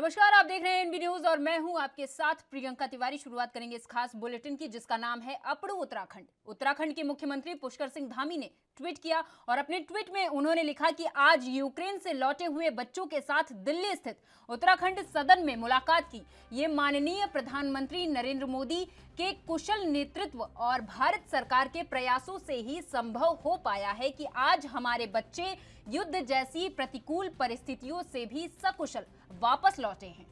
नमस्कार, आप देख रहे हैं एनबी न्यूज और मैं हूं आपके साथ प्रियंका तिवारी। शुरुआत करेंगे इस खास बुलेटिन की जिसका नाम है अपड़ू उत्तराखंड। उत्तराखंड के मुख्यमंत्री पुष्कर सिंह धामी ने ट्वीट किया और अपने ट्वीट में उन्होंने लिखा कि आज यूक्रेन से लौटे हुए बच्चों के साथ दिल्ली स्थित उत्तराखंड सदन में मुलाकात की। ये माननीय प्रधानमंत्री नरेंद्र मोदी के कुशल नेतृत्व और भारत सरकार के प्रयासों से ही संभव हो पाया है कि आज हमारे बच्चे युद्ध जैसी प्रतिकूल परिस्थितियों से भी सकुशल वापस लौटे हैं।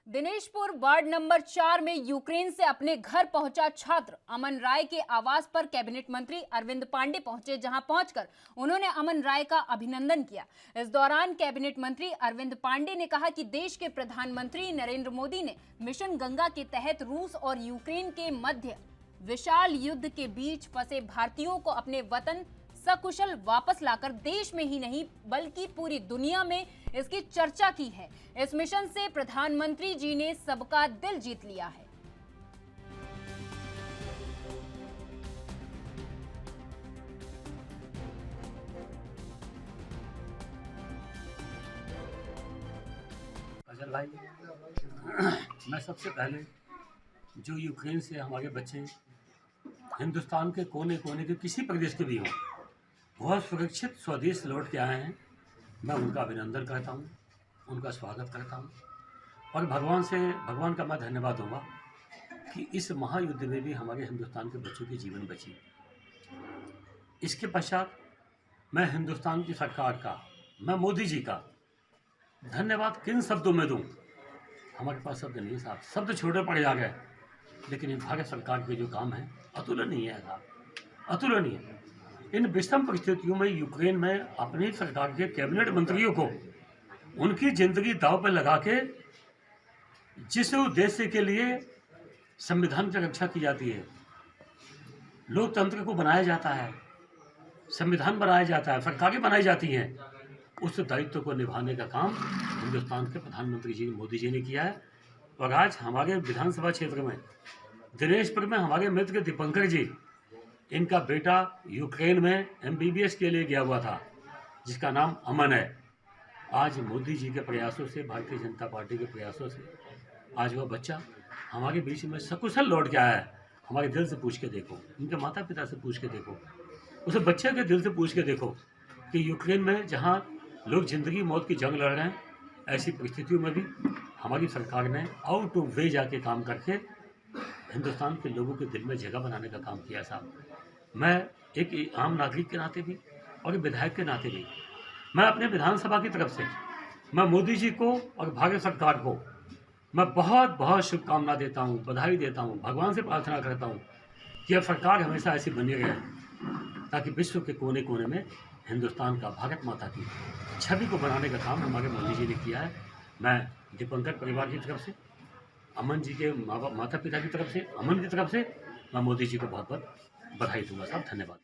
दिनेशपुर वार्ड नंबर 4 में यूक्रेन से अपने घर पहुंचा छात्र अमन राय के आवास पर कैबिनेट मंत्री अरविंद पांडे पहुंचे, जहां पहुंचकर उन्होंने अमन राय का अभिनंदन किया। इस दौरान कैबिनेट मंत्री अरविंद पांडे ने कहा कि देश के प्रधानमंत्री नरेंद्र मोदी ने मिशन गंगा के तहत रूस और यूक्रेन के मध्य विशाल युद्ध के बीच फंसे भारतीयों को अपने वतन सकुशल वापस लाकर देश में ही नहीं बल्कि पूरी दुनिया में इसकी चर्चा की है। इस मिशन से प्रधानमंत्री जी ने सबका दिल जीत लिया है। अजल भाई, मैं सबसे पहले जो यूक्रेन से हमारे बच्चे हिंदुस्तान के कोने कोने के किसी प्रदेश के भी हों, बहुत सुरक्षित स्वदेश लौट के आए हैं, मैं उनका अभिनंदन करता हूं, उनका स्वागत करता हूं और भगवान का मैं धन्यवाद दूंगा कि इस महायुद्ध में भी हमारे हिंदुस्तान के बच्चों की जीवन बची। इसके पश्चात मैं हिंदुस्तान की सरकार का, मैं मोदी जी का धन्यवाद किन शब्दों में दूं? हमारे पास शब्द नहीं साहब, शब्द छोटे पड़ जा गए, लेकिन इन भारत सरकार के जो काम है अतुलनीय है साहब, अतुलनीय। इन विषम परिस्थितियों में यूक्रेन में अपनी सरकार के कैबिनेट मंत्रियों को उनकी जिंदगी दांव पर लगा के जिस उद्देश्य के लिए संविधान की रक्षा की जाती है, लोकतंत्र को बनाया जाता है, संविधान बनाया जाता है, सरकारें बनाई जाती हैं, उस दायित्व को निभाने का काम हिंदुस्तान के प्रधानमंत्री जी मोदी जी ने किया है। और आज हमारे विधानसभा क्षेत्र में दिनेशपुर में हमारे मित्र दीपंकर जी, इनका बेटा यूक्रेन में MBBS के लिए गया हुआ था, जिसका नाम अमन है। आज मोदी जी के प्रयासों से, भारतीय जनता पार्टी के प्रयासों से आज वह बच्चा हमारे बीच में सकुशल लौट के आया है। हमारे दिल से पूछ के देखो, उनके माता पिता से पूछ के देखो, उस बच्चे के दिल से पूछ के देखो कि यूक्रेन में जहाँ लोग जिंदगी मौत की जंग लड़ रहे हैं, ऐसी परिस्थितियों में भी हमारी सरकार ने आउट ऑफ वे जाके काम करके हिंदुस्तान के लोगों के दिल में जगह बनाने का काम किया साहब। मैं एक आम नागरिक के नाते भी और विधायक के नाते भी मैं अपने विधानसभा की तरफ से मैं मोदी जी को और भारत सरकार को मैं बहुत बहुत शुभकामना देता हूँ, बधाई देता हूँ, भगवान से प्रार्थना करता हूँ कि अब सरकार हमेशा ऐसी बनी रहे ताकि विश्व के कोने कोने में हिंदुस्तान का, भारत माता की छवि को बनाने का काम हमारे मोदी जी ने किया है। मैं दीपंकर परिवार की तरफ से, अमन जी के माता पिता की तरफ से, अमन की तरफ से मैं मोदी जी को बहुत बहुत बधाई दूंगा साहब। धन्यवाद।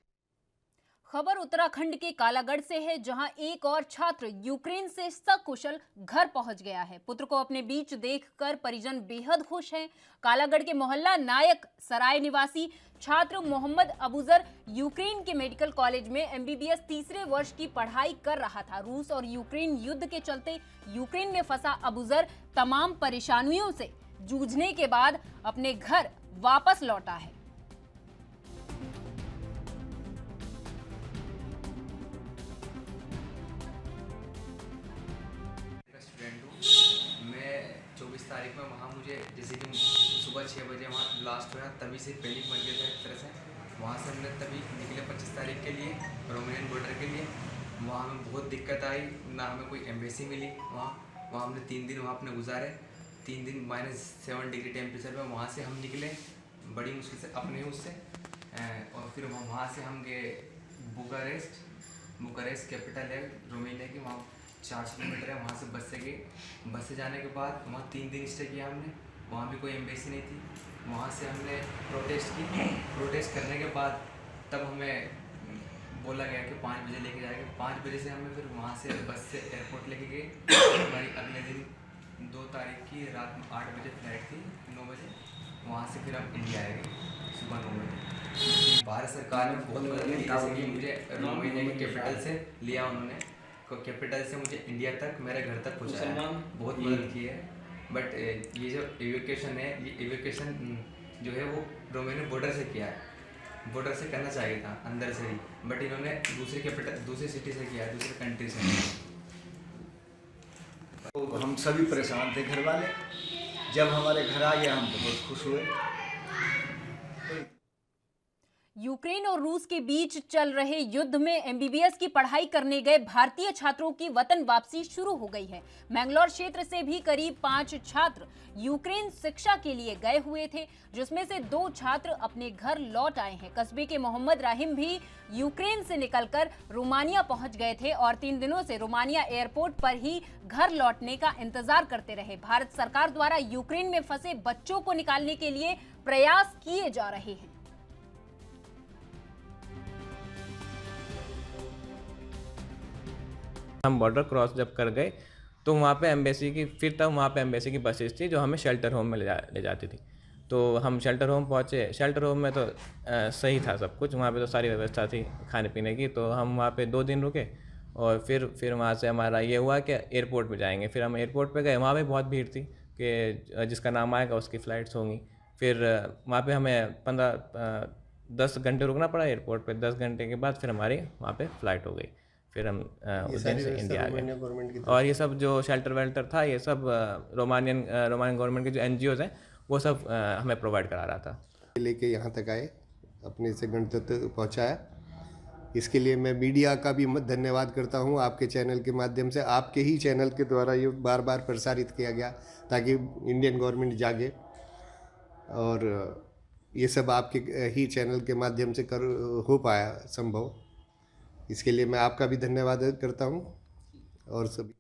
खबर उत्तराखंड के कालागढ़ से है, जहां एक और छात्र यूक्रेन से सकुशल घर पहुंच गया है। पुत्र को अपने बीच देखकर परिजन बेहद खुश हैं। कालागढ़ के मोहल्ला नायक सराय निवासी छात्र मोहम्मद अबूजर यूक्रेन के मेडिकल कॉलेज में MBBS तीसरे वर्ष की पढ़ाई कर रहा था। रूस और यूक्रेन युद्ध के चलते यूक्रेन में फंसा अबूजर तमाम परेशानियों से जूझने के बाद अपने घर वापस लौटा है। मैं 24 तारीख में वहाँ, मुझे जैसे कि सुबह 6 बजे वहाँ ब्लास्ट हुआ, तभी से पैनिक मच गया था एक तरह से। वहाँ से हमने तभी निकले 25 तारीख के लिए रोमानियन बॉर्डर के लिए। वहाँ हमें बहुत दिक्कत आई, ना हमें कोई एम्बेसी मिली। वहाँ हमने 3 दिन वहाँ अपने गुजारे। 3 दिन -7 डिग्री टेम्परेचर में वहाँ से हम निकले बड़ी मुश्किल से अपने उससे। और फिर वहाँ से हम गए बुकारेस्ट कैपिटल है रोमेनिया की, वहाँ 400 किलोमीटर है। वहाँ से बस से गए। बस से जाने के बाद वहाँ 3 दिन स्टे किया हमने। वहाँ भी कोई एम्बेसी नहीं थी। वहाँ से हमने प्रोटेस्ट की। प्रोटेस्ट करने के बाद तब हमें बोला गया कि 5 बजे लेके जाएंगे। 5 बजे से हमें फिर वहाँ से बस से एयरपोर्ट लेके गए। हमारी अगले दिन 2 तारीख की रात में 8 बजे फ्लाइट थी, 9 बजे वहाँ से फिर हम इंडिया आएंगे सुबह 9 बजे। भारत सरकार ने बहुत मदद की, जैसे कि मुझे रोमानिया के कैपिटल से लिया उन्होंने, कैपिटल से मुझे इंडिया तक मेरे घर तक पहुँचाया, बहुत मदद की है। बट ये जो एविकेशन है, ये एविकेशन जो है वो रोमानिया बॉर्डर से किया है, बॉर्डर से करना चाहिए था अंदर से ही, बट इन्होंने दूसरे कैपिटल दूसरी सिटी से किया है, दूसरे कंट्री से। तो हम सभी परेशान थे घर वाले, जब हमारे घर आए हम बहुत खुश हुए। यूक्रेन और रूस के बीच चल रहे युद्ध में एमबीबीएस की पढ़ाई करने गए भारतीय छात्रों की वतन वापसी शुरू हो गई है। मैंगलोर क्षेत्र से भी करीब 5 छात्र यूक्रेन शिक्षा के लिए गए हुए थे, जिसमें से 2 छात्र अपने घर लौट आए हैं। कस्बे के मोहम्मद राहिम भी यूक्रेन से निकलकर रोमानिया पहुंच गए थे और 3 दिनों से रोमानिया एयरपोर्ट पर ही घर लौटने का इंतजार करते रहे। भारत सरकार द्वारा यूक्रेन में फंसे बच्चों को निकालने के लिए प्रयास किए जा रहे हैं। हम बॉर्डर क्रॉस जब कर गए तो वहाँ पे एम्बेसी की, फिर तब वहाँ पे एम्बेसी की बसेस थी जो हमें शेल्टर होम में ले जाती थी। तो हम शेल्टर होम पहुँचे। शेल्टर होम में तो सही था सब कुछ, वहाँ पे तो सारी व्यवस्था थी खाने पीने की। तो हम वहाँ पे 2 दिन रुके और फिर वहाँ से हमारा ये हुआ कि एयरपोर्ट पे जाएंगे। फिर हम एयरपोर्ट पे गए, वहाँ पे बहुत भीड़ थी कि जिसका नाम आएगा उसकी फ़्लाइट्स होंगी। फिर वहाँ पे हमें 10 घंटे रुकना पड़ा एयरपोर्ट पे। 10 घंटे के बाद फिर हमारी वहाँ पे फ़्लाइट हो गई। फिर हम उस दिन से इंडिया आ गए। और ये सब जो शेल्टर वेल्टर था, ये सब रोमानियन गवर्नमेंट के जो NGOs हैं वो सब हमें प्रोवाइड करा रहा था। लेके यहाँ तक आए, अपने से गंतव्य तक पहुँचाया। इसके लिए मैं मीडिया का भी धन्यवाद करता हूँ। आपके चैनल के माध्यम से, आपके ही चैनल के द्वारा ये बार बार प्रसारित किया गया ताकि इंडियन गवर्नमेंट जागे, और ये सब आपके ही चैनल के माध्यम से हो पाया संभव। इसके लिए मैं आपका भी धन्यवाद करता हूं। और सभी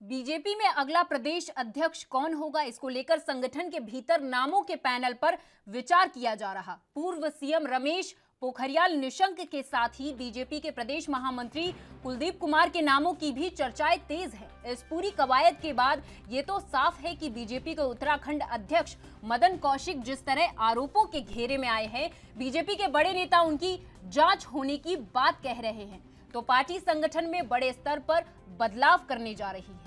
बीजेपी में अगला प्रदेश अध्यक्ष कौन होगा, इसको लेकर संगठन के भीतर नामों के पैनल पर विचार किया जा रहा। पूर्व सीएम रमेश पोखरियाल निशंक के साथ ही बीजेपी के प्रदेश महामंत्री कुलदीप कुमार के नामों की भी चर्चाएं तेज है। इस पूरी कवायद के बाद ये तो साफ है कि बीजेपी के उत्तराखंड अध्यक्ष मदन कौशिक जिस तरह आरोपों के घेरे में आए हैं, बीजेपी के बड़े नेता उनकी जांच होने की बात कह रहे हैं, तो पार्टी संगठन में बड़े स्तर पर बदलाव करने जा रही है।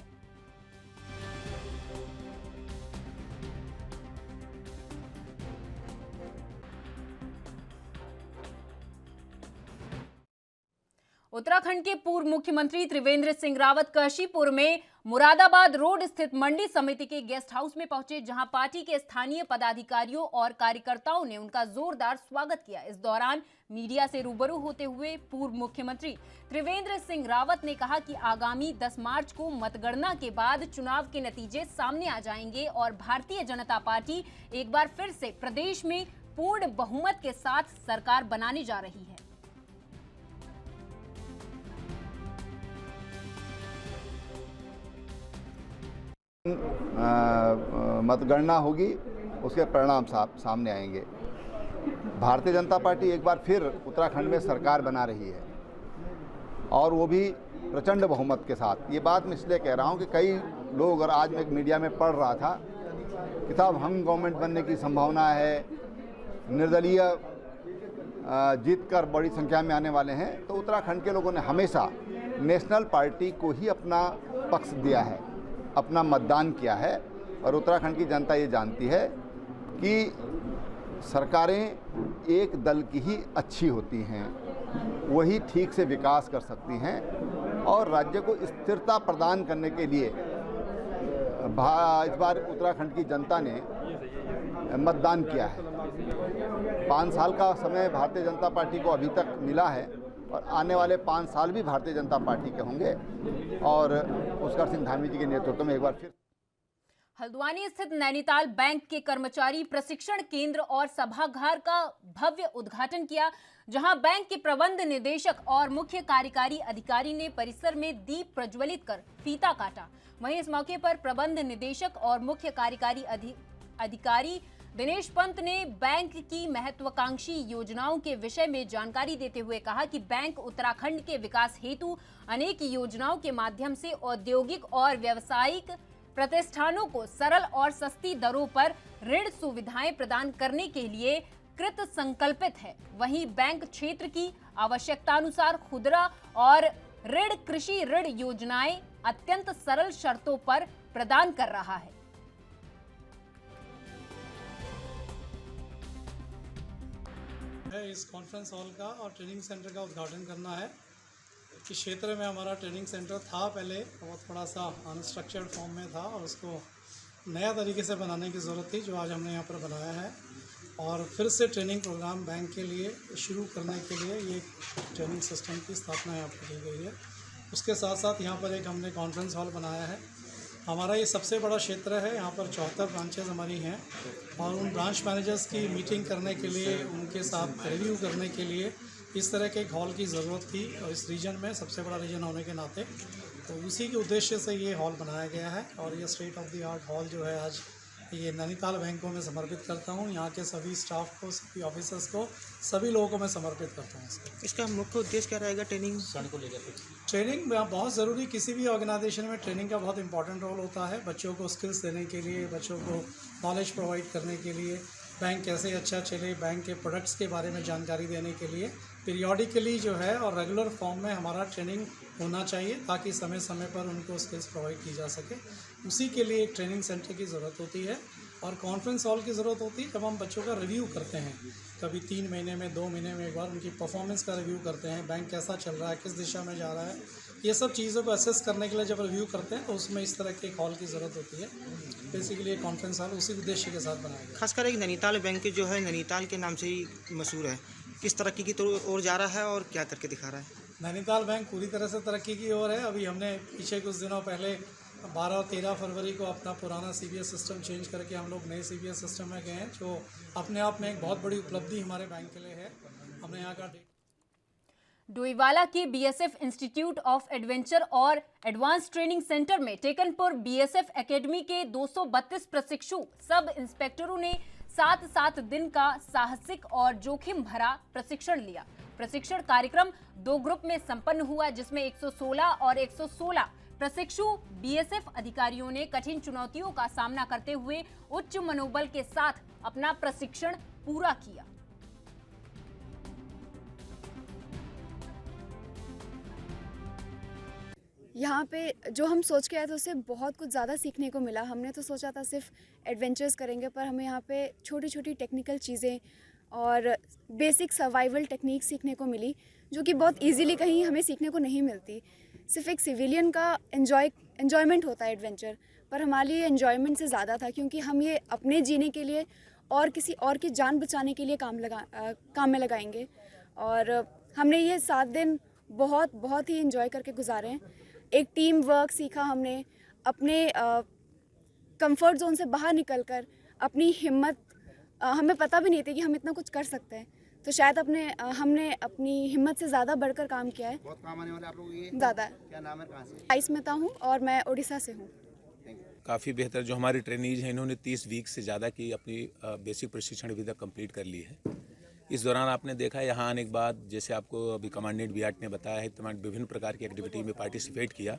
उत्तराखंड के पूर्व मुख्यमंत्री त्रिवेंद्र सिंह रावत काशीपुर में मुरादाबाद रोड स्थित मंडी समिति के गेस्ट हाउस में पहुंचे, जहां पार्टी के स्थानीय पदाधिकारियों और कार्यकर्ताओं ने उनका जोरदार स्वागत किया। इस दौरान मीडिया से रूबरू होते हुए पूर्व मुख्यमंत्री त्रिवेंद्र सिंह रावत ने कहा कि आगामी 10 मार्च को मतगणना के बाद चुनाव के नतीजे सामने आ जाएंगे और भारतीय जनता पार्टी एक बार फिर से प्रदेश में पूर्ण बहुमत के साथ सरकार बनाने जा रही है। मतगणना होगी, उसके परिणाम सामने आएंगे। भारतीय जनता पार्टी एक बार फिर उत्तराखंड में सरकार बना रही है और वो भी प्रचंड बहुमत के साथ। ये बात मैं इसलिए कह रहा हूँ कि कई लोग, और आज मैं एक मीडिया में पढ़ रहा था कि साहब हम गवर्नमेंट बनने की संभावना है, निर्दलीय जीत कर बड़ी संख्या में आने वाले हैं। तो उत्तराखंड के लोगों ने हमेशा नेशनल पार्टी को ही अपना पक्ष दिया है, अपना मतदान किया है। और उत्तराखंड की जनता ये जानती है कि सरकारें एक दल की ही अच्छी होती हैं, वही ठीक से विकास कर सकती हैं और राज्य को स्थिरता प्रदान करने के लिए इस बार उत्तराखंड की जनता ने मतदान किया है। 5 साल का समय भारतीय जनता पार्टी को अभी तक मिला है और आने वाले 5 साल भी भारतीय जनता पार्टी के होंगे और पुष्कर सिंह धामी जी के नेतृत्व में एक बार फिर। हल्द्वानी स्थित नैनीताल बैंक के कर्मचारी प्रशिक्षण केंद्र और सभागार का भव्य उद्घाटन किया, जहां बैंक के प्रबंध निदेशक और मुख्य कार्यकारी अधिकारी ने परिसर में दीप प्रज्वलित कर फीता काटा। वहीं इस मौके पर प्रबंध निदेशक और मुख्य कार्यकारी अधिकारी दिनेश पंत ने बैंक की महत्वाकांक्षी योजनाओं के विषय में जानकारी देते हुए कहा कि बैंक उत्तराखंड के विकास हेतु अनेक योजनाओं के माध्यम से औद्योगिक और व्यावसायिक प्रतिष्ठानों को सरल और सस्ती दरों पर ऋण सुविधाएं प्रदान करने के लिए कृत संकल्पित है। वहीं बैंक क्षेत्र की आवश्यकतानुसार खुदरा और ऋण कृषि ऋण योजनाएं अत्यंत सरल शर्तों पर प्रदान कर रहा है। इस कॉन्फ्रेंस हॉल का और ट्रेनिंग सेंटर का उद्घाटन करना है। इस क्षेत्र में हमारा ट्रेनिंग सेंटर था पहले, वो थोड़ा सा अनस्ट्रक्चर्ड फॉर्म में था और उसको नया तरीके से बनाने की ज़रूरत थी, जो आज हमने यहाँ पर बनाया है। और फिर से ट्रेनिंग प्रोग्राम बैंक के लिए शुरू करने के लिए ये ट्रेनिंग सिस्टम की स्थापना यहाँ पर की गई है। उसके साथ साथ यहाँ पर एक हमने कॉन्फ्रेंस हॉल बनाया है। हमारा ये सबसे बड़ा क्षेत्र है, यहाँ पर 74 ब्रांचेस हमारी हैं और उन ब्रांच मैनेजर्स की मीटिंग करने के लिए, उनके साथ रिव्यू करने के लिए इस तरह के एक हॉल की ज़रूरत थी। और इस रीजन में सबसे बड़ा रीजन होने के नाते तो उसी के उद्देश्य से ये हॉल बनाया गया है। और ये state of the art hall जो है आज ये नैनीताल बैंक को मैं समर्पित करता हूँ। यहाँ के सभी स्टाफ को, सभी ऑफिसर्स को, सभी लोगों को मैं समर्पित करता हूँ। इसका मुख्य उद्देश्य क्या रहेगा? ट्रेनिंग को लेकर ट्रेनिंग बहुत ज़रूरी, किसी भी ऑर्गेनाइजेशन में ट्रेनिंग का बहुत इंपॉर्टेंट रोल होता है। बच्चों को स्किल्स देने के लिए, बच्चों को नॉलेज प्रोवाइड करने के लिए, बैंक कैसे अच्छा चले, बैंक के प्रोडक्ट्स के बारे में जानकारी देने के लिए पीरियोडिकली जो है और रेगुलर फॉर्म में हमारा ट्रेनिंग होना चाहिए, ताकि समय समय पर उनको स्किल्स प्रोवाइड की जा सके। उसी के लिए एक ट्रेनिंग सेंटर की ज़रूरत होती है और कॉन्फ्रेंस हॉल की ज़रूरत होती है। जब हम बच्चों का रिव्यू करते हैं, कभी 3 महीने में, 2 महीने में एक बार उनकी परफॉर्मेंस का रिव्यू करते हैं, बैंक कैसा चल रहा है, किस दिशा में जा रहा है, ये सब चीज़ों को असेस करने के लिए जब रिव्यू करते हैं तो उसमें इस तरह के एक हॉल की ज़रूरत होती है। बेसिकली एक कॉन्फ्रेंस हॉल उसी उद्देश्य के साथ बनाया गया। खासकर एक नैनीताल बैंक जो है नैनीताल के नाम से ही मशहूर है, किस तरक्की की ओर जा रहा है और क्या करके दिखा रहा है? नैनीताल बैंक पूरी तरह से तरक्की की ओर है। अभी हमने पीछे कुछ दिनों पहले 12 और 13 फरवरी को अपना पुराना CBS सिस्टम चेंज करके हम लोग नए CBS सिस्टम में गए हैं, जो अपने आप में एक बहुत बड़ी उपलब्धि हमारे बैंक के लिए है। हमने यहाँ का डोईवाला की BSF इंस्टीट्यूट ऑफ एडवेंचर और एडवांस ट्रेनिंग सेंटर में टेकनपुर BSF एकेडमी के 232 प्रशिक्षु सब इंस्पेक्टरों ने 7 दिन का साहसिक और जोखिम भरा प्रशिक्षण लिया। प्रशिक्षण कार्यक्रम 2 ग्रुप में संपन्न हुआ, जिसमें 116 और 116 प्रशिक्षु BSF अधिकारियों ने कठिन चुनौतियों का सामना करते हुए उच्च मनोबल के साथ अपना प्रशिक्षण पूरा किया। यहाँ पे जो हम सोच के आए थे उससे बहुत कुछ ज़्यादा सीखने को मिला। हमने तो सोचा था सिर्फ एडवेंचर्स करेंगे, पर हमें यहाँ पे छोटी छोटी टेक्निकल चीज़ें और बेसिक सर्वाइवल टेक्निक सीखने को मिली, जो कि बहुत इजीली कहीं हमें सीखने को नहीं मिलती। सिर्फ एक सिविलियन का एन्जॉयमेंट होता है एडवेंचर, पर हमारे लिए एन्जॉयमेंट से ज़्यादा था, क्योंकि हम ये अपने जीने के लिए और किसी और की जान बचाने के लिए काम में लगाएंगे। और हमने ये 7 दिन बहुत ही एंजॉय करके गुजारे हैं। एक टीम वर्क सीखा हमने, अपने कंफर्ट जोन से बाहर निकलकर अपनी हिम्मत, हमें पता भी नहीं था कि हम इतना कुछ कर सकते हैं, तो शायद हमने अपनी हिम्मत से ज़्यादा बढ़कर काम किया है। बहुत काम आने वाले आप लोग ये ज़्यादा। क्या नाम है, कहाँ से? 22 में हूँ और मैं उड़ीसा से हूँ। काफ़ी बेहतर जो हमारे ट्रेनीज हैं, इन्होंने 30 वीक से ज़्यादा की अपनी बेसिक प्रशिक्षण विधा कंप्लीट कर ली है। इस दौरान आपने देखा यहाँ आने के बाद, जैसे आपको अभी कमांडेंट BRT ने बताया है, तमाम विभिन्न प्रकार की एक्टिविटी में पार्टिसिपेट किया।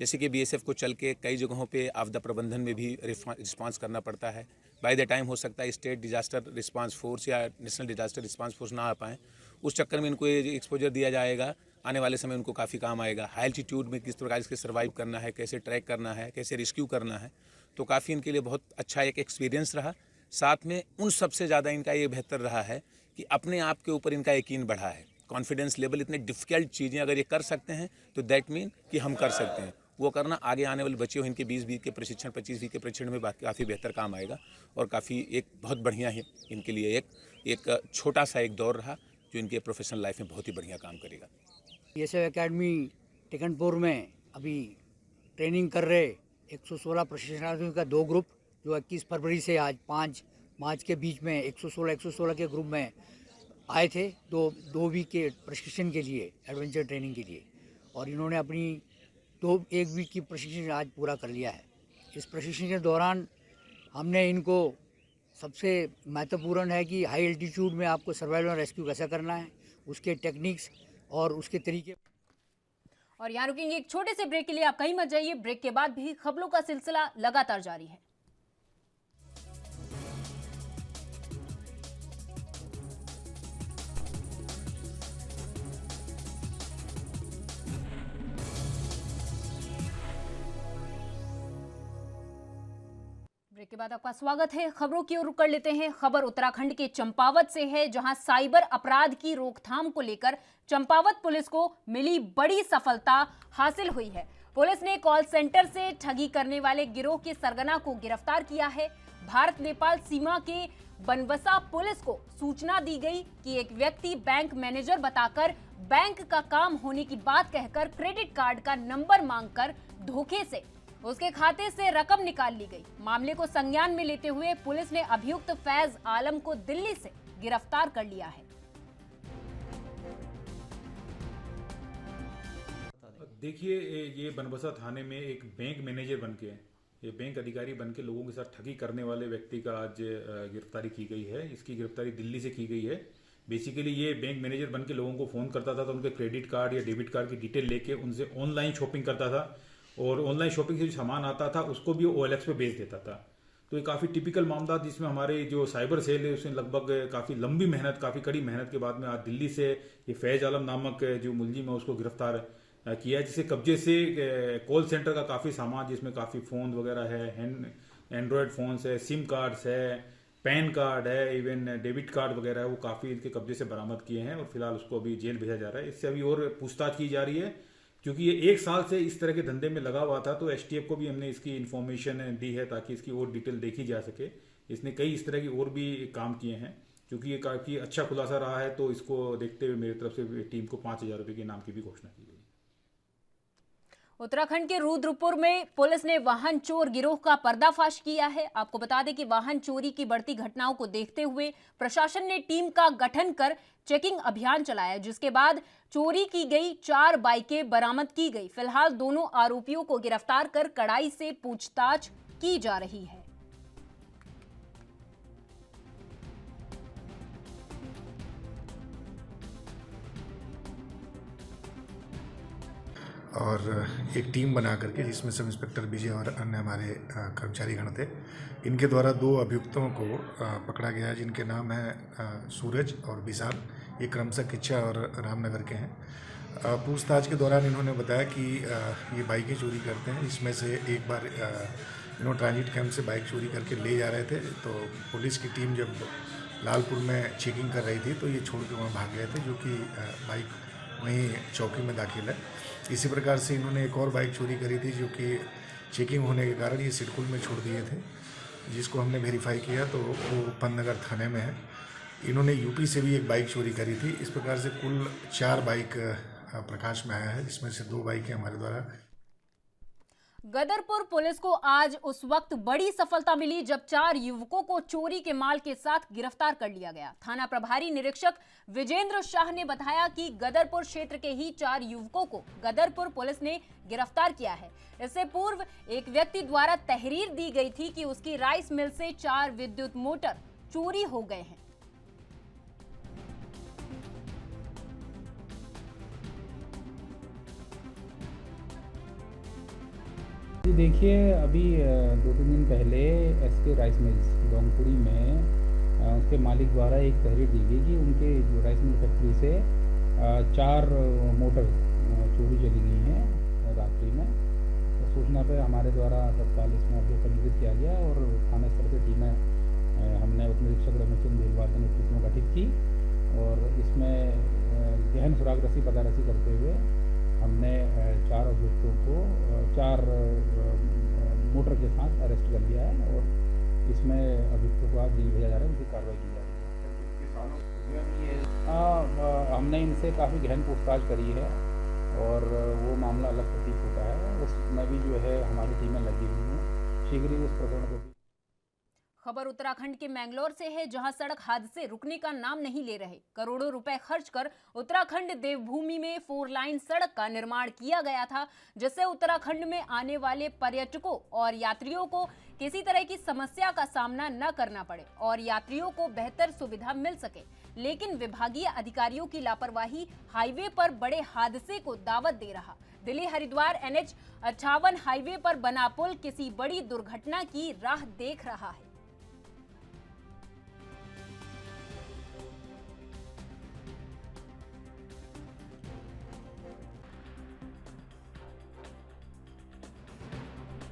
जैसे कि BSF को चल के कई जगहों पे आपदा प्रबंधन में भी रिस्पांस करना पड़ता है। बाय द टाइम हो सकता है स्टेट डिजास्टर रिस्पांस फोर्स या नेशनल डिजास्टर रिस्पांस फोर्स ना आ पाएँ, उस चक्कर में इनको ये एक्सपोजर दिया जाएगा। आने वाले समय उनको काफ़ी काम आएगा। हाई एल्टीट्यूड में किस प्रकार इसके सर्वाइव करना है, कैसे ट्रैक करना है, कैसे रेस्क्यू करना है, तो काफ़ी इनके लिए बहुत अच्छा एक एक्सपीरियंस रहा। साथ में उन सबसे ज़्यादा इनका ये बेहतर रहा है कि अपने आप के ऊपर इनका यकीन बढ़ा है। कॉन्फिडेंस लेवल, इतने डिफ़िकल्ट चीज़ें अगर ये कर सकते हैं तो दैट मीन कि हम कर सकते हैं। वो करना आगे आने वाले बच्चे हो, इनके 20 वीक के प्रशिक्षण, 25 वीक के प्रशिक्षण में काफ़ी बेहतर काम आएगा और काफ़ी एक बहुत बढ़िया है इनके लिए एक छोटा सा एक दौर रहा, जो इनके प्रोफेशनल लाइफ में बहुत ही बढ़िया काम करेगा। BSF एकेडमी टेकनपुर में अभी ट्रेनिंग कर रहे 116 प्रशिक्षणार्थियों का 2 ग्रुप, जो 21 फरवरी से आज 5 मार्च के बीच में 116 के ग्रुप में आए थे 2 वीक के प्रशिक्षण के लिए, एडवेंचर ट्रेनिंग के लिए। और इन्होंने अपनी 1 वीक की प्रशिक्षण आज पूरा कर लिया है। इस प्रशिक्षण के दौरान हमने इनको, सबसे महत्वपूर्ण है कि हाई एल्टीट्यूड में आपको सर्वाइवल और रेस्क्यू कैसा करना है, उसके टेक्निक्स और उसके तरीके। और यहाँ रुकेंगे एक छोटे से ब्रेक के लिए, आप कहीं मत जाइए। ब्रेक के बाद भी खबरों का सिलसिला लगातार जारी है। ब्रेक के बाद आपका स्वागत है। खबरों की ओर रुक कर लेते हैं। खबर उत्तराखंड के चंपावत से है, जहां साइबर अपराध की रोकथाम को लेकर चंपावत पुलिस को मिली बड़ी सफलता हासिल हुई है। पुलिस ने कॉल सेंटर से ठगी करने वाले गिरोह के सरगना को गिरफ्तार किया है। भारत नेपाल सीमा के बनवसा पुलिस को सूचना दी गई कि एक व्यक्ति बैंक मैनेजर बताकर बैंक का काम होने की बात कहकर क्रेडिट कार्ड का नंबर मांगकर धोखे से उसके खाते से रकम निकाल ली गई। मामले को संज्ञान में लेते हुए पुलिस ने अभियुक्त फैज आलम को दिल्ली से गिरफ्तार कर लिया है। देखिए, ये बनबसा थाने में एक बैंक मैनेजर बनके, ये बैंक अधिकारी बनके लोगों के साथ ठगी करने वाले व्यक्ति का आज गिरफ्तारी की गई है। इसकी गिरफ्तारी दिल्ली से की गई है। बेसिकली ये बैंक मैनेजर बनके लोगों को फ़ोन करता था, तो उनके क्रेडिट कार्ड या डेबिट कार्ड की डिटेल लेके उनसे ऑनलाइन शॉपिंग करता था और ऑनलाइन शॉपिंग से जो सामान आता था उसको भी OLX पे बेच देता था। तो ये काफ़ी टिपिकल मामला, जिसमें हमारे जो साइबर सेल है उसने लगभग काफ़ी लंबी मेहनत, काफ़ी कड़ी मेहनत के बाद में आज दिल्ली से ये फैज आलम नामक जो मुलजिम है उसको गिरफ्तार किया है, जिससे कब्जे से कॉल सेंटर का काफ़ी सामान, जिसमें काफ़ी फ़ोन वगैरह है, एंड्रॉयड फ़ोन्स है, सिम कार्ड्स है, पैन कार्ड है, इवन डेबिट कार्ड वगैरह है, वो काफ़ी इनके कब्जे से बरामद किए हैं और फिलहाल उसको अभी जेल भेजा जा रहा है। इससे अभी और पूछताछ की जा रही है, क्योंकि ये 1 साल से इस तरह के धंधे में लगा हुआ था। तो STF को भी हमने इसकी इन्फॉर्मेशन दी है ताकि इसकी और डिटेल देखी जा सके। इसने कई इस तरह की और भी काम किए हैं, क्योंकि ये काफ़ी अच्छा खुलासा रहा है। तो इसको देखते हुए मेरी तरफ से टीम को 5,000 रुपये के इनाम की भी घोषणा की गई। उत्तराखंड के रुद्रपुर में पुलिस ने वाहन चोर गिरोह का पर्दाफाश किया है। आपको बता दें कि वाहन चोरी की बढ़ती घटनाओं को देखते हुए प्रशासन ने टीम का गठन कर चेकिंग अभियान चलाया, जिसके बाद चोरी की गई 4 बाइकें बरामद की गई। फिलहाल दोनों आरोपियों को गिरफ्तार कर कड़ाई से पूछताछ की जा रही है। और एक टीम बना करके, जिसमें सब इंस्पेक्टर विजय और अन्य हमारे कर्मचारी गण थे, इनके द्वारा 2 अभियुक्तों को पकड़ा गया, जिनके नाम है सूरज और विशाल। ये क्रमशः किच्चा और रामनगर के हैं। पूछताछ के दौरान इन्होंने बताया कि ये बाइकें चोरी करते हैं। इसमें से एक बार इन्होंने ट्रांजिट कैंप से बाइक चोरी करके ले जा रहे थे, तो पुलिस की टीम जब लालपुर में चेकिंग कर रही थी तो ये छोड़ के वहाँ भाग गए थे, जो कि बाइक वहीं चौकी में दाखिल है। इसी प्रकार से इन्होंने एक और बाइक चोरी करी थी, जो कि चेकिंग होने के कारण ये सिडकुल में छोड़ दिए थे, जिसको हमने वेरीफाई किया तो वो पंतनगर थाने में है। इन्होंने यूपी से भी एक बाइक चोरी करी थी। इस प्रकार से कुल 4 बाइक प्रकाश में आया है, जिसमें से 2 बाइकें हमारे द्वारा। गदरपुर पुलिस को आज उस वक्त बड़ी सफलता मिली जब 4 युवकों को चोरी के माल के साथ गिरफ्तार कर लिया गया। थाना प्रभारी निरीक्षक विजेंद्र शाह ने बताया कि गदरपुर क्षेत्र के ही 4 युवकों को गदरपुर पुलिस ने गिरफ्तार किया है। इससे पूर्व एक व्यक्ति द्वारा तहरीर दी गई थी कि उसकी राइस मिल से 4 विद्युत मोटर चोरी हो गए हैं। जी देखिए, अभी 2-3 दिन पहले SK राइस मिल्स डोंगपुरी में उसके मालिक द्वारा एक तहरीर दी गई कि उनके जो राइस मिल फैक्ट्री से 4 मोटर चोरी चली गई हैं रात्रि में। तो सूचना पर हमारे द्वारा तत्काल इसमें अभियोग पंजीकृत किया गया और थाना स्तर से टीमें हमने उप निरीक्षक रमेशचंद्र भेलवाल के नेतृत्व में गठित की और इसमें गहन सुराग रसी पता रसी करते हुए हमने 4 अभियुक्तों को 4 मोटर के साथ अरेस्ट कर लिया है और इसमें अभियुक्तों को आज जेल भेजा जा रहा है, उनकी कार्रवाई की जा रही है। हमने इनसे काफ़ी गहन पूछताछ करी है और वो मामला अलग प्रतीत होता है। उसमें भी जो है हमारी टीमें लगी हुई हैं, शीघ्र ही उस प्रकरण को भी। खबर उत्तराखंड के मैंगलोर से है, जहां सड़क हादसे रुकने का नाम नहीं ले रहे। करोड़ों रुपए खर्च कर उत्तराखंड देवभूमि में 4 लाइन सड़क का निर्माण किया गया था, जिससे उत्तराखंड में आने वाले पर्यटकों और यात्रियों को किसी तरह की समस्या का सामना न करना पड़े और यात्रियों को बेहतर सुविधा मिल सके। लेकिन विभागीय अधिकारियों की लापरवाही हाईवे पर बड़े हादसे को दावत दे रहा, दिल्ली हरिद्वार NH 58 हाईवे पर बना पुल किसी बड़ी दुर्घटना की राह देख रहा है।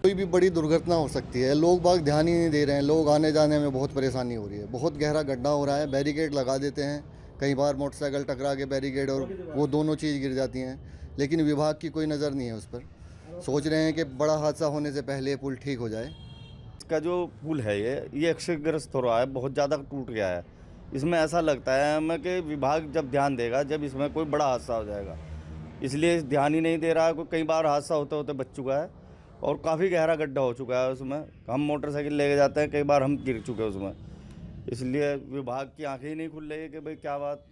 कोई भी बड़ी दुर्घटना हो सकती है, लोग बाग ध्यान ही नहीं दे रहे हैं, लोग आने जाने में बहुत परेशानी हो रही है, बहुत गहरा गड्ढा हो रहा है, बैरिकेड लगा देते हैं, कई बार मोटरसाइकिल टकरा के बैरिकेड और वो दोनों चीज़ गिर जाती हैं, लेकिन विभाग की कोई नज़र नहीं है उस पर। सोच रहे हैं कि बड़ा हादसा होने से पहले पुल ठीक हो जाए। इसका जो पुल है ये क्षतिग्रस्त हो रहा है, बहुत ज़्यादा टूट गया है। इसमें ऐसा लगता है हमें कि विभाग जब ध्यान देगा जब इसमें कोई बड़ा हादसा हो जाएगा, इसलिए ध्यान ही नहीं दे रहा है। कई बार हादसा होते होते बच चुका है और काफ़ी गहरा गड्ढा हो चुका है उसमें, हम मोटरसाइकिल लेके जाते हैं, कई बार हम गिर चुके हैं उसमें, इसलिए विभाग की आंखें ही नहीं खुल रही है कि भाई क्या बात।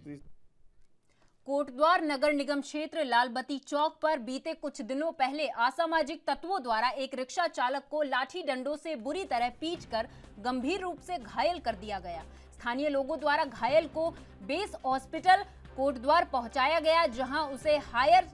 कोटद्वार नगर निगम क्षेत्र लालबत्ती चौक पर बीते कुछ दिनों पहले असामाजिक तत्वों द्वारा एक रिक्शा चालक को लाठी डंडों से बुरी तरह पीटकर गंभीर रूप से घायल कर दिया गया। स्थानीय लोगों द्वारा घायल को बेस हॉस्पिटल कोटद्वार पहुंचाया गया, जहां उसे हायर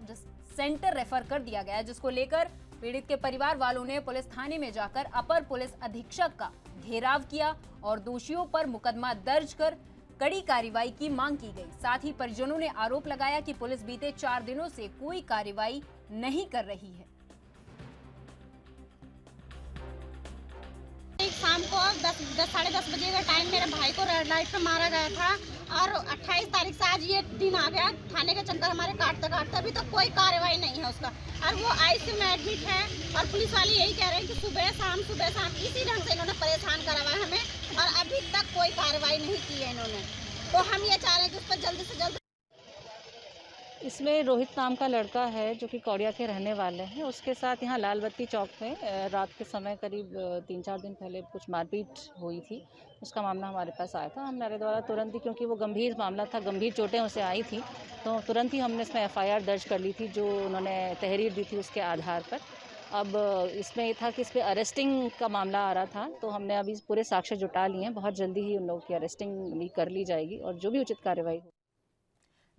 सेंटर रेफर कर दिया गया, जिसको लेकर पीड़ित के परिवार वालों ने पुलिस थाने में जाकर अपर पुलिस अधीक्षक का घेराव किया और दोषियों पर मुकदमा दर्ज कर कड़ी कार्रवाई की मांग की गई। साथ ही परिजनों ने आरोप लगाया कि पुलिस बीते 4 दिनों से कोई कार्रवाई नहीं कर रही है। शाम को 10 साढ़े 10 बजे का टाइम मेरे भाई को रेड लाइट पे मारा गया था और 28 तारीख से आज ये दिन आ गया। थाने के चक्कर हमारे काटते काटते अभी तक कोई कार्रवाई नहीं है उसका, और वो आईसीयू में एडमिट है और पुलिस वाले यही कह रहे हैं कि सुबह शाम इसी ढंग से इन्होंने परेशान करा हुआ है हमें, और अभी तक कोई कार्रवाई नहीं की है इन्होंने। तो हम ये चाह रहे हैं कि उस पर जल्दी से जल्द। इसमें रोहित नाम का लड़का है जो कि कौड़िया के रहने वाले हैं, उसके साथ यहाँ लालबत्ती चौक में रात के समय करीब 3-4 दिन पहले कुछ मारपीट हुई थी। उसका मामला हमारे पास आया था। हमारे द्वारा तुरंत ही, क्योंकि वो गंभीर मामला था, गंभीर चोटें उसे आई थी, तो तुरंत ही हमने इसमें FIR दर्ज कर ली थी, जो उन्होंने तहरीर दी थी उसके आधार पर। अब इसमें ये था कि इस पर अरेस्टिंग का मामला आ रहा था, तो हमने अभी पूरे साक्ष्य जुटा लिए हैं। बहुत जल्दी ही उन लोगों की अरेस्टिंग भी कर ली जाएगी और जो भी उचित कार्रवाई हो।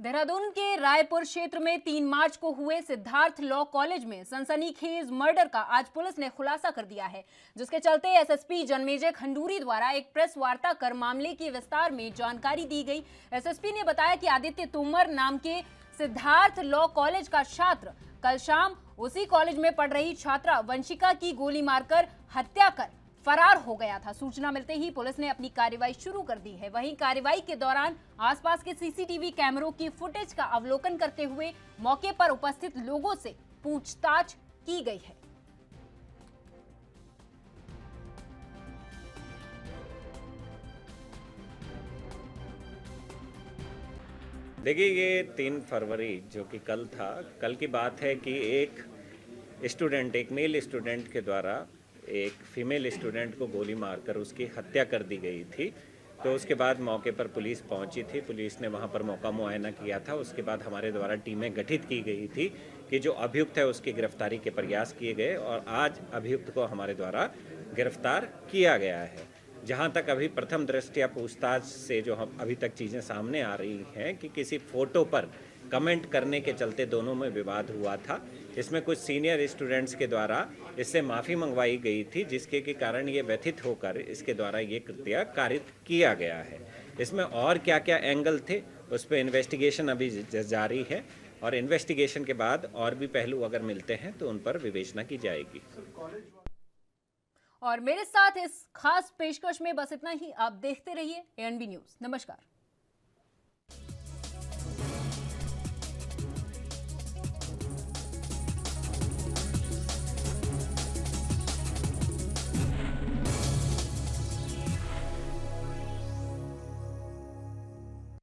देहरादून के रायपुर क्षेत्र में 3 मार्च को हुए सिद्धार्थ लॉ कॉलेज में सनसनीखेज मर्डर का आज पुलिस ने खुलासा कर दिया है, जिसके चलते SSP जन्मेजय खंडूरी द्वारा एक प्रेस वार्ता कर मामले की विस्तार में जानकारी दी गई। SSP ने बताया कि आदित्य तोमर नाम के सिद्धार्थ लॉ कॉलेज का छात्र कल शाम उसी कॉलेज में पढ़ रही छात्रा वंशिका की गोली मारकर हत्या कर फरार हो गया था। सूचना मिलते ही पुलिस ने अपनी कार्रवाई शुरू कर दी है। वहीं कार्रवाई के दौरान आसपास के CCTV कैमरों की फुटेज का अवलोकन करते हुए मौके पर उपस्थित लोगों से पूछताछ की गई है। देखिए, ये 3 फरवरी जो कि कल था, कल की बात है कि एक मेल स्टूडेंट के द्वारा एक फीमेल स्टूडेंट को गोली मारकर उसकी हत्या कर दी गई थी। तो उसके बाद मौके पर पुलिस पहुंची थी, पुलिस ने वहां पर मौका मुआयना किया था। उसके बाद हमारे द्वारा टीमें गठित की गई थी कि जो अभियुक्त है उसकी गिरफ्तारी के प्रयास किए गए और आज अभियुक्त को हमारे द्वारा गिरफ्तार किया गया है। जहां तक अभी प्रथम दृष्टया पूछताछ से जो हम अभी तक चीज़ें सामने आ रही हैं कि किसी फ़ोटो पर कमेंट करने के चलते दोनों में विवाद हुआ था। इसमें कुछ सीनियर स्टूडेंट्स के द्वारा इससे माफ़ी मंगवाई गई थी, जिसके के कारण ये व्यथित होकर इसके द्वारा ये कृत्य कारित किया गया है। इसमें और क्या क्या एंगल थे उस पर इन्वेस्टिगेशन अभी जारी है और इन्वेस्टिगेशन के बाद और भी पहलू अगर मिलते हैं तो उन पर विवेचना की जाएगी। और मेरे साथ इस खास पेशकश में बस इतना ही। आप देखते रहिए ANB न्यूज़। नमस्कार।